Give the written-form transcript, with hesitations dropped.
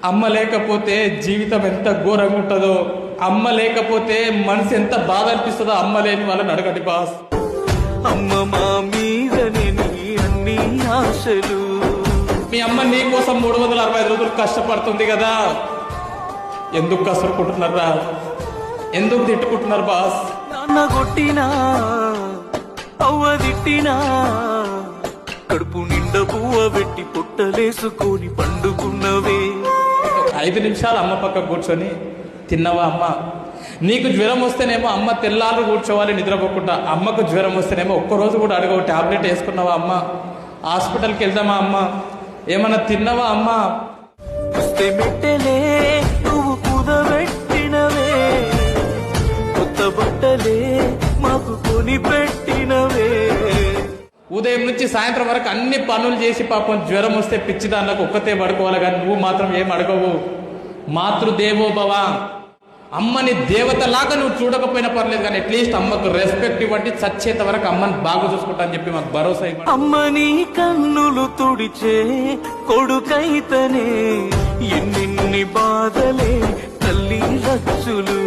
అమ్మ లేకపోతే జీవితం ఎంత ఘోరంగా ఉంటుందో, అమ్మ లేకపోతే మనసు ఎంత బాధ అనిపిస్తుందో అమ్మ లేని వాళ్ళని అడగండి బాస్. అమ్మ మా మీదనే నీ అన్ని ఆశలు. మీ అమ్మ నీ కోసం 365 రోజులు కష్టపడుతుంది కదా, ఎందుకు కష్టపడుకుంటున్నారా? ఎందుకు తిట్టుకుంటున్నారు బాస్? నాన్న కొట్టినా అవ్వ తిట్టినా కడుపు నిండా పువ్వ పెట్టి పుట్టలేసుకొని పండుకున్నవే. 5 నిమిషాలు అమ్మ పక్క కూర్చొని తిన్నవా అమ్మ? నీకు జ్వరం వస్తేనేమో అమ్మ తెల్లారు కూర్చోవాలి నిద్రపోకుండా. అమ్మకు జ్వరం వస్తేనేమో ఒక్కరోజు కూడా అడగవు టాబ్లెట్ వేసుకున్నావా అమ్మ? హాస్పిటల్కి వెళ్దామా అమ్మ? ఏమన్నా తిన్నావా అమ్మ? వస్తే మెట్టలే నువ్వు కుదబెట్టినవే, కొత్త బట్టలే మాకు కొని పెట్టినవే. ఉదయం నుంచి సాయంత్రం వరకు అన్ని పనులు చేసి పాపం జ్వరం వస్తే పిచ్చి దానిలోకి ఒక్కతే పడుకోవాలి, కానీ నువ్వు మాత్రం ఏం అడగవు. మాతృదేవో భవ, అమ్మని దేవతలాగా నువ్వు చూడకపోయినా పర్లేదు, కానీ అట్లీస్ట్ అమ్మకు రెస్పెక్ట్ ఇవ్వండి. చచ్చేంత వరకు అమ్మని బాగా చూసుకుంటా అని చెప్పి మాకు భరోసా ఇవ్వండి. అమ్మని కన్నులు తుడిచే కొడుకైతనే ఎన్నెన్ని బాధలే తల్లి లచ్చులు.